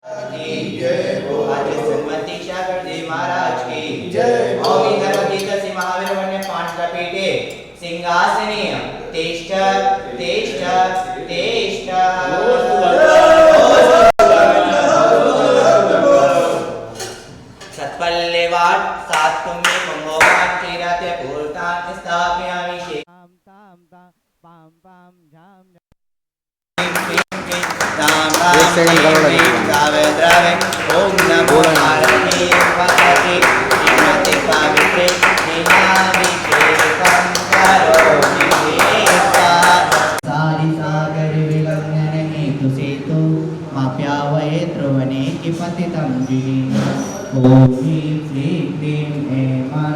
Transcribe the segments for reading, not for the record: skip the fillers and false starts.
की जय हो। आज सन्मति सागर जी महाराज की जय। ओम इंद्रवती महावीर वन्य पांचला पीठे सिंहासने तिष्ठ तिष्ठ तिष्ठ। सत्पल्लेवाट सात्कुम्भे कुंभोवाट श्रीरथे पूर्तान स्थापयामि शे। ताम ताम पाम पाम झाम ओम नमो नारायणे वासुदेवाय श्रीमते सावित्रे नीलाभिषेकं करोमि देवा। सारि सागर विलग्न हेतु सेतु माप्यावये ध्रुवने कि पतितं जिनेन। ओम ह्रीं श्रीं क्लीं ऐं मं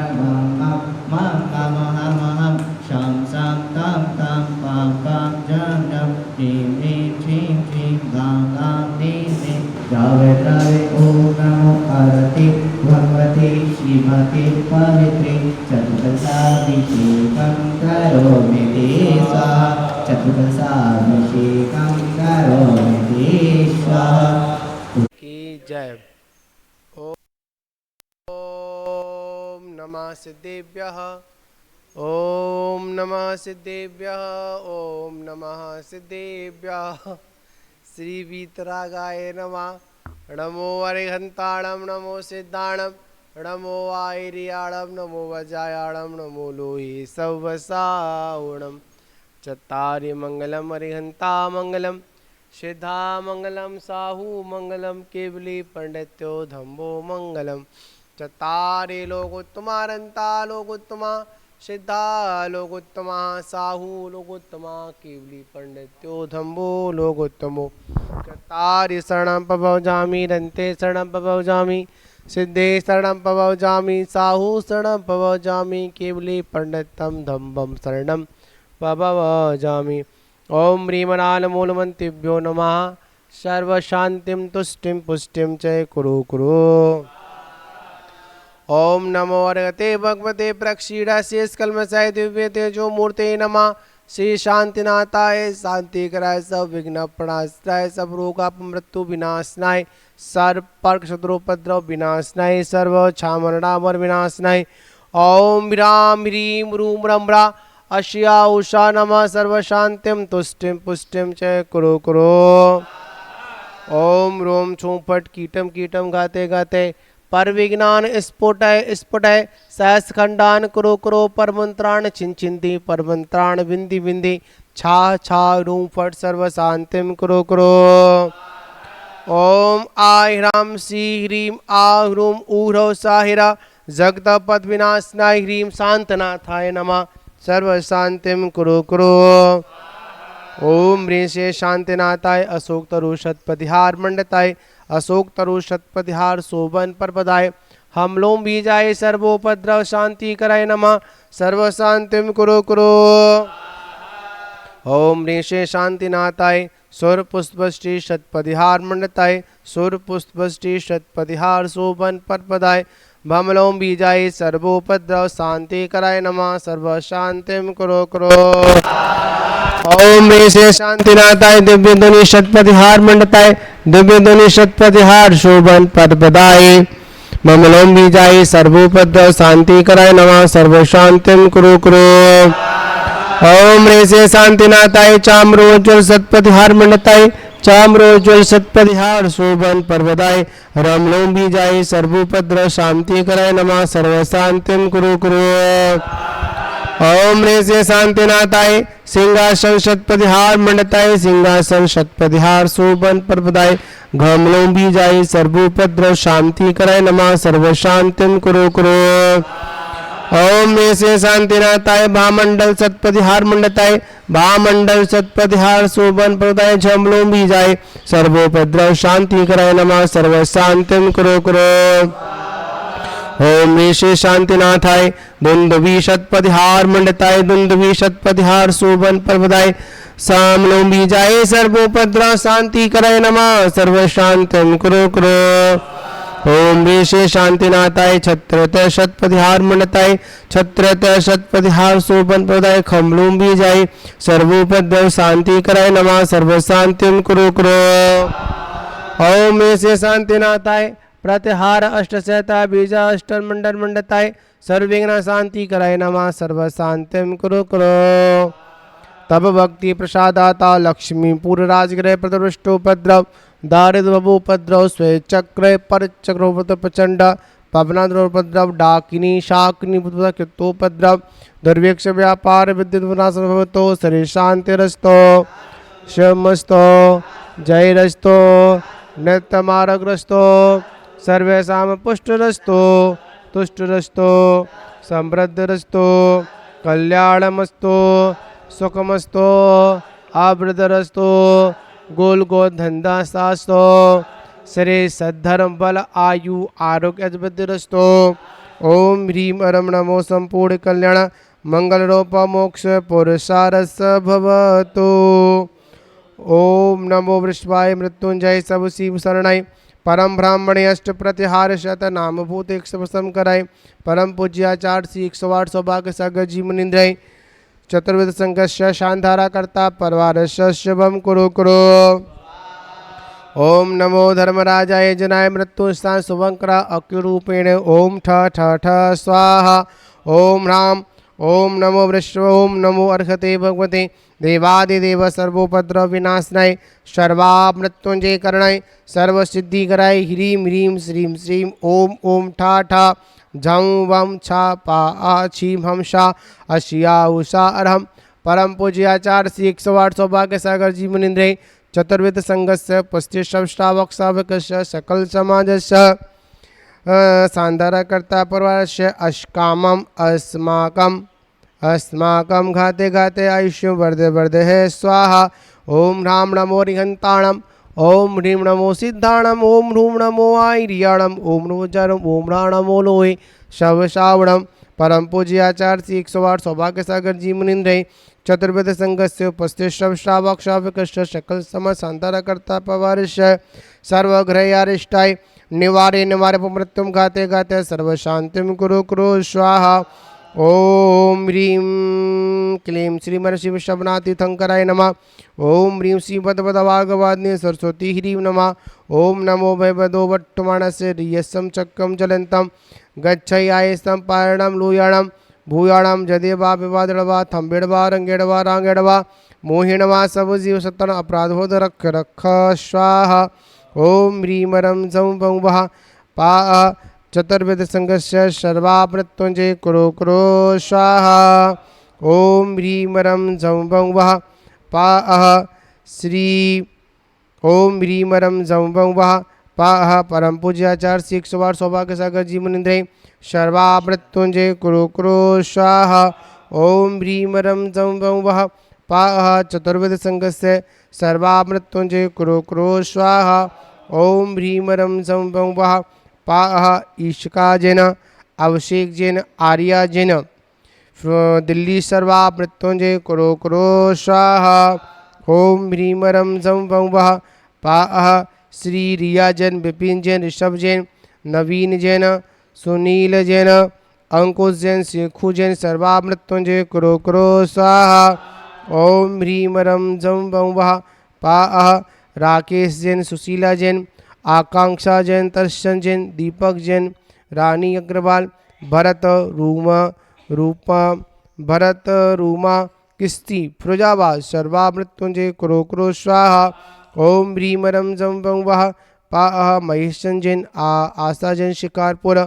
शं शं तं तं पां पां जं जं ह्रीं ह्रीं श्रीं श्रीं गां गां ह्रीं ह्रीं। द्रावे द्रावे ओम नमो पार्वती भगवती श्रीमती पवित्रे चतुर्दशाभिषेकं करोमि देवा। चतुर्दशाभिषेकं करोमि देवा की जय। ओम नमः सिद्धेभ्यः ओम नमः सिद्धेभ्यः ओम नमः सिद्धेभ्यः। श्री वीतरागाय नमः। नमो अरिहंताणं नमो सिद्धाणं नमो आयर्याणं नमो वज्रायाणं नमो लोहे सवसावणं। चत्तारि मंगलम अरिहंता मंगलम सिद्धा मंगलम साहू मंगलम केवली पंडित्यो धम्बो मंगलम। चत्तारि लोकोत्तमारंता लोकोत्तमा सिद्धा लोकोत्तमा साहू लोकोत्तमा केवली पंडित्यो धम्बो लोकोत्तमो। चत्तारि शरणं प्रभजामि रन्ते शरणं प्रभजामि सिद्धे शरणं प्रभजामि साहू शरणं प्रभजामि केवली पंडितं धम्बं शरणं प्रभजामि। ओम ह्रीमनालमूलमन्त्रिभ्यो नमः। सर्वशान्तिं तुष्टिं पुष्टिं च कुरु कुरु। ओम नमो अर्घते भगवते प्रक्षीणाशेषकल्मषाय दिव्य तेजो मूर्ते नमः। श्री शांतिनाथाय शांतिकराय सब विघ्न प्रणाशाय सब रोगापमृत्यु विनाशनाय सर्वपर्क शत्रुपद्रव विनाशनाय सर्व छामरणामर विनाशनाय। ओम ह्रां ह्रीं रूं रं ह्रा अश्या उषा नमः। सर्वशान्तिं तुष्टिं पुष्टिं च कुरु कुरु। ओम रोम छूं फट कीटम कीटम गाते गाते पर विज्ञान स्फुटय स्फुटय सहस्रखंडान कुरु कुरु पर मंत्राण छिंछिंदी पर मंत्राण बिंदी बिंदी छा छा रूं फट सर्व शांतिम कुरु कुरु। ओम आय ह्रां श्री ह्रीं आ ह्रूं ऊह्रौ साहिरा जगतपद विनाशनाय ह्रीं शांतनाथाय नमः। सर्व शांतिम कुरु कुरु। ओम ह्रीं श्री शांतिनाथाय अशोक तरु शतपतिहार मंडताय अशोक तरु शतपतिहार शोभन परपदाय हमलों बीजाय सर्वोपद्रव शांति कराय नमः। सर्व शांतिम कुरु कुरु। ओम ह्रीं श्री शांतिनाथाय सुर पुष्पष्टि शतपतिहार मंडताय सुर पुष्पष्टि शतपतिहार शोभन परपदाय भमलों बीजाय सर्वोपद्रव शांति कराय नमः। सर्व शांतिम कुरु कुरु। ओम ह्रीं श्री शांतिनाथाय दिव्य ध्वनि शतपतिहार मंडताय दिव्य ध्वनि शतपतिहार शोभन परपदाय ममलों बीजाय सर्वोपद्रव शांति कराय नमः। सर्व शांतिम कुरु कुरु। ओम ह्रीं श्री शांतिनाथाय चाम्रोज्वल शतपतिहार मंडताय चाम्रोज्वल शतपतिहार शोभन परपदाय रमलों बीजाय सर्वोपद्रव शांति कराय नमः। सर्व शांतिम कुरु कुरु। ओम ह्रीं श्री शांतिनाथाय सिंहासन शतपतिहार मंडताय सिंहासन शतपतिहार शोभन परपदाय घमलों बीजाय सर्वोपद्रव शांति कराय नमः। सर्व शांतिम कुरु कुरु। ओम ह्रीं श्री शांतिनाथाय भामंडल शतपतिहार मंडताय भामंडल शतपतिहार शोभन परपदाय झमलों बीजाय सर्वोपद्रव शांति कराय नमः। सर्व शांतिम कुरु कुरु। ओम ह्रीं श्री शांतिनाथाय दुंदुभि शतपतिहार मंडताय दुंदुभि शतपतिहार शोभन परपदाय सामलों बीजाय सर्वोपद्रव शांति कराय नमः। सर्व शांतिम कुरु कुरु। ओम ह्रीं श्री शांतिनाथाय छत्रत शतपतिहार मंडताय छत्रत शतपतिहार शोभन परपदाय खमलों बीजाय सर्वोपद्रव शांति कराय नमः। सर्व शांतिम कुरु कुरु। ओम ऐसे शांतिनाथाय प्रत्यहार अष्टशता बीज अष्टमंडल मंडताय सर्वविघ्न शांति कराय नमः सर्व शांतिम कुरु कुरु। तब भक्ति प्रसादाता लक्ष्मी पूर्व राजग्रह प्रदृष्टोपद्रव दारिद्र्योपद्रव स्वेचक्र पर चक्रोपद्रव प्रचंड पवनाद्रोपद्रव डाकिनी शाकिनी कृतोपद्रव दुर्भिक्ष व्यापार विद्युत विनाश भवतो शरीर शांतिरस्तो शिवमस्तो जयरस्तो नित्यमार्गरस्तो सर्वेषां पुष्टरस्तो तुष्टरस्तो समृद्धरस्तो कल्याणमस्तो सुखमस्तो आवृतरस्तो गोल गो धंधा शास्तो शरीर सद्धर्म बल आयु आरोग्य अद्भुतरस्तो। ओम ह्रीम अरम नमो संपूर्ण कल्याण मंगल रूप मोक्ष पुरुषारस भवतु। ओम नमो वृषभाय मृत्युंजय सब शिव शरणाय परम ब्राह्मणे अष्ट प्रतिहार शत नाम भूत एक सम कराय परम पूज्याचार्य श्री 108 सौभाग्य सागर जी मुनिंद्रय चतुर्वेद संघर्ष शांधारा करता परवार शुभम कुरु कुरु। ओम नमो धर्मराजाय जनाय मृत्युस्थान शुभंकरा अक्रूपेण ओम ठ ठ ठ स्वाहा। ओम राम ओम नमो वृषभ ओम नमो अर्हते भगवते देवादिदेव सर्वोपद्रव विनाशनाय सर्वा मृत्युंजय करणाय सर्व सिद्धि कराय ह्रीम ह्रीम श्रीम श्रीम ओम ओम ठा ठा झं वम छा पा आ छीम हम शा अशिया उषा अरहम परम पूज्याचार्य श्री 108 सौभाग्य सागर जी मुनिंद्र चतुर्वेद संघस्य पुष्टिश्रावक शावकस्य सकल समाजस्य सांधारकर्ता परवारस्य अष्कामम अस्माकं घाते घाते आयुष्य वर्धे वर्धे है स्वाहा। ओम राम नमो रिहंताणम ओम ह्रीं नमो सिद्धाणम ओम ह्रूं नमो आयर्याणम ओम नमो जरम ओम रा नमो लोहे शव श्रावणम परम पूज्याचार्य श्री 108 सौभाग्य सागर जी मुनिंद्र चतुर्वेद संघस्य उपस्थित श्रावक शावकस्य सकल सम सांतारकर्ता पवारस्य सर्वग्रहारिष्टाय निवारे निवारे मृत्युम घाते घाते सर्व शांतिम कुरु कुरु स्वाहा। ओम ह्रीं क्लीं श्रीमन शिव शबनातीर्थंकराय नमः। ओम ह्रीं श्री पदपदवागवादिनी सरस्वती ह्रीं नमः। ओम नमो भयवदो वट्टमानस्य रियसं चक्रम जलंतम गच्छयायसं पारणं लूयाणं भूयाणं जदेवा विवादड़वा थम्बेड़वा रंगेड़वा रांगेड़वा मोहिणवा सब जीव सत्तन अपराधोद रख रख स्वाहा। ओम ह्रीं रं जं वं वः पा चतुर्वेद संघस्य सर्वा मृत्युंजय कुरु कुरु स्वाहा। ओम ह्रीं रं जं वं वः पा श्री ओम ह्रीं रं जं वं वः पा परम पूज्याचार्य श्री 108 सौभाग्य सागर जी मुनिंद्र सर्वा मृत्युंजय कुरु कुरु स्वाहा। ओम ह्रीं रं जं वं वः पा चतुर्वेद संघस्य सर्वा मृत्युंजय कुरु कुरु स्वाहा। ओम ह्रीं रं जं वं वः पा ईशिका जैन अभिषेक जैन आर्या जैन दिल्ली सर्वा मृत्युंजय कुरु कुरु स्वाहा। ओम ह्रीं रं जं वं वः पा श्री रिया जैन विपिन जैन ऋषभ जैन नवीन जैन सुनील जैन अंकुश जैन शेखू जैन सर्वा मृत्युंजय कुरु कुरु स्वाहा। ओम ह्रीं रं जं वं वः पा राकेश जैन सुशीला जैन आकांक्षा जैन दर्शन जैन दीपक जैन रानी अग्रवाल भरत रूमा किस्ती फिरोजाबाद सर्वा मृत्युंजय कुरु कुरु स्वाहा। ओम ह्रीं रं जं वं वः पा महेश जैन आशा जैन शिकारपुर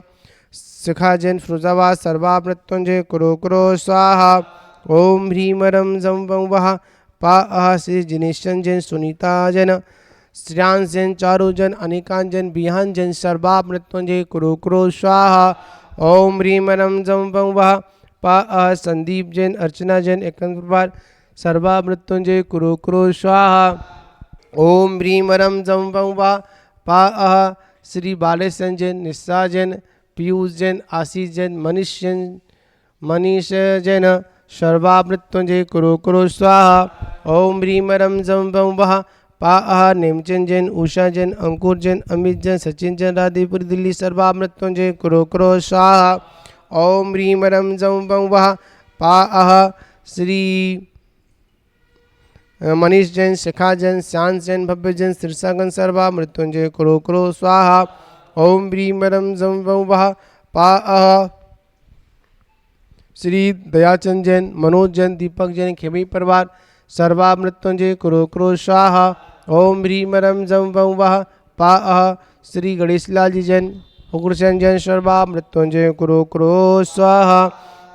शिखा जैन फिरोजाबाद सर्वा मृत्युंजय कुरु कुरु स्वाहा। ओम ह्रीं रं जं वं वः पा श्री जिनेशन जैन सुनीता जैन श्रेयांश जैन चारु जैन अनिकांत जैन बिहान जैन सर्वा मृत्युंजय कुरु कुरु स्वाहा। ओम ह्रीं रं जं वं वः पा संदीप जैन अर्चना जैन एकंद्रपाल सर्वा मृत्युंजय कुरु कुरु स्वाहा। ओम ह्रीं रं जं वं वः पा श्री बालेशन जैन निस्सा जैन पीयूष जैन आशीष जैन मनीष जैन सर्वा मृत्युंजय कुरु कुरु स्वाहा। ओम ह्रीं रं जं वं वः पा नेमचंद जैन उषा जैन अंकुर जैन अमित जैन सचिन जैन राधेपुर दिल्ली सर्वा मृत्युंजय कुरु कुरु स्वाहा। ओम ह्रीं रं जं वं वः पा श्री मनीष जैन, शिखा जैन, श्याम जैन, भव्य जैन, शीर्षागन सर्वा मृत्युंजय कुरु कुरु स्वाहा। ओम ह्रीं मरम जम वं वः पा अह। श्री दयाचंद जैन, मनोज जैन, दीपक जैन, खेमी परिवार सर्वा मृत्युंजय कुरु कुरु स्वाहा। ओम ह्रीं मरम जम वं वः पा अह। श्री गणेश लाल जी जैन, उग्रसेन जैन सर्वा मृत्युंजय कुरु कुरु स्वाहा।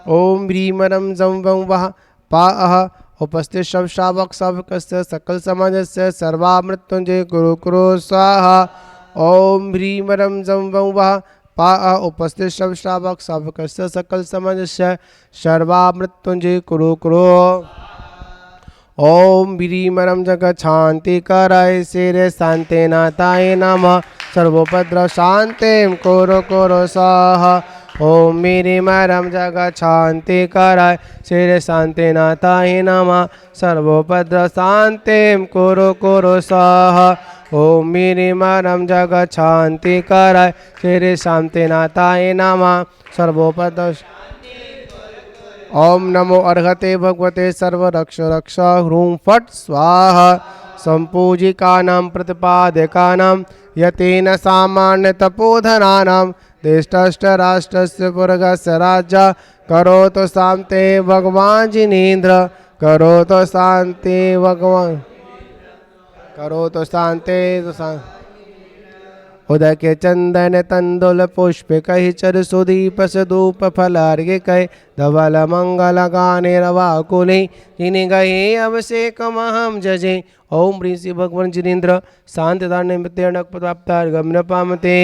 ओम ह्रीं मरम जम वं वः पा अह। उपस्थित सब श्रावक सावकस्य सकल समाजस्य सर्वा मृत्युंजय कुरु कुरु स्वाहा। ओम ह्रीं मरम जम वं वः पा अह। उपस्थित सब श्रावक सावकस्य सकल समाजस्य सर्वा मृत्युंजय कुरु कुरु। ओम ह्रीं मरम जगत शांति कराय शेरे शांति नाथाय नमः। सर्वोपद्रव शांतिं कुरु कुरु स्वाहा। ओम मेरे मरम जगत शांति कराय शेरे शांति नाथाय नमः। सर्वोपद्रव शांतिं कुरु कुरु स्वाहा। ओम मेरे मरम जगत शांति कराय शेरे शांति नाथाय नमः। सर्वोपद्रव। ओम नमो अर्हते भगवते सर्वरक्ष रक्ष ह्रूं फट् स्वाहा। संपूजिकानां प्रतिपादकानां यतेन सामान्य तपोधनानां देष्टराष्ट्रस्य पुरगस्य राज्य करोतु शान्ते भगवान् जिनेन्द्र। करोतु शान्ते भगवान् करोतु शान्ते उदके चंदन तंदुल पुष्प कहि चर सुदीप सदूप फलार्घ्य कह धवल मंगल गाने रवाकुले जिन्हें गहे अभिषेक महम जजे। ओम ह्रीं श्री भगवान जिनेन्द्र शांतिदान निमित्तेन प्राप्तार्घ्यं पामते।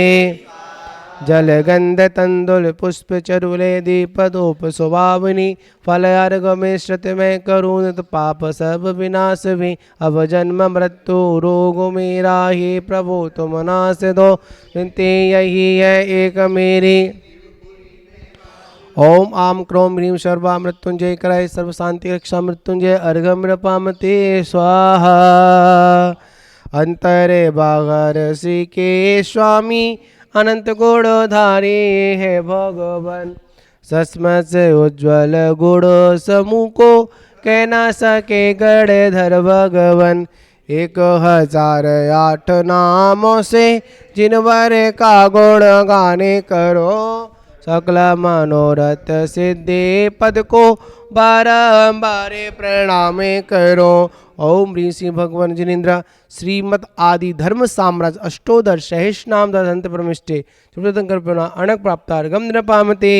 जल गंध तंदुल पुष्प चरुले दीप धूप सुभावनी फल अर्घ में श्रुत में करुण पाप सब विनाश भी। अब जन्म मृत्यु रोग मेरा ही प्रभु तुम नाश दो विनती यही है एक मेरी। ओम आम क्रोम ह्रीं सर्वा मृत्युंजय कराय सर्व शांति रक्षा मृत्युंजय अर्घम पामते स्वाहा। अंतरे बागर श्री के स्वामी अनंत गुणधारी है भगवान। सस्मत से उज्ज्वल गुण समूह को कह ना सके गणधर भगवान। 1008 नामों से जिनवर का गुण गाने करो सकल मनोरथ सिद्धि पद को बारंबार प्रणाम करो। ओम ह्रीं श्री भगवान जिनेन्द्र श्रीमद आदि धर्म साम्राज्य अष्टोदर सहस नाम दंत परमिष्टे कल्पना अणक प्राप्तार्घ्यं पामते।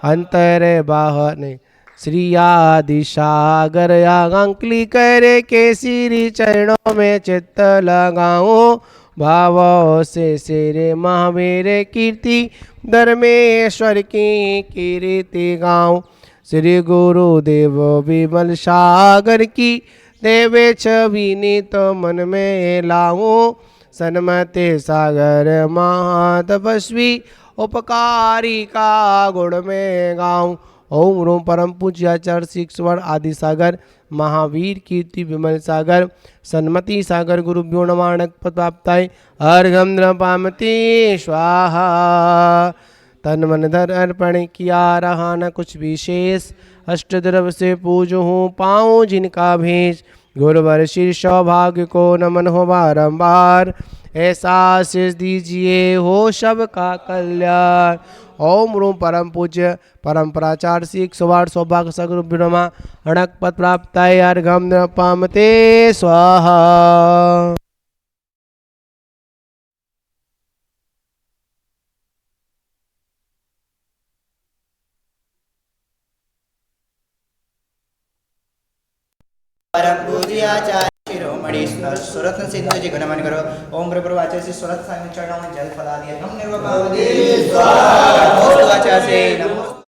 अंतरे बाहने श्री आदि सागर आंकली करे के श्री चरणों में चित्त लगाओ। भाव से शेरे महावीर कीर्ति धर्मेश्वर की कीर्ति गाओ। श्री गुरुदेव विमल सागर की देवे छवि नीत मन में लाओ। सन्मते सागर महातपस्वी उपकारी का गुण में गाऊं। ओम रोम परम पूज्य आचार्य श्री ईश्वर आदि सागर महावीर कीर्ति विमल सागर सन्मति सागर गुरुभ्यो नमः प्राप्ताय अर्घ्यं पामते स्वाहा। तन मन धन अर्पण किया रहा न कुछ विशेष। अष्टद्रव से पूजो हूँ पाऊँ जिनका भेष। गुरुवर श्री सौभाग्य को नमन हो बारंबार। ऐसा आशीष दीजिए हो सबका कल्याण। ओम रूम परम पूज्य परम प्राचार्य श्री 108 सौभाग्य सगुरु नमः अणक पद प्राप्ताय अर्घ्यं पामते स्वाहा। परम पूज्य आचार्य शिरोमणि सुरत सिंधु जी गणमान करो। ओम प्रभु आचार्य श्री सुरत साईं चरणों में जल फला दिया हम निर्वपावती स्वाहा। आचार्य से नमो।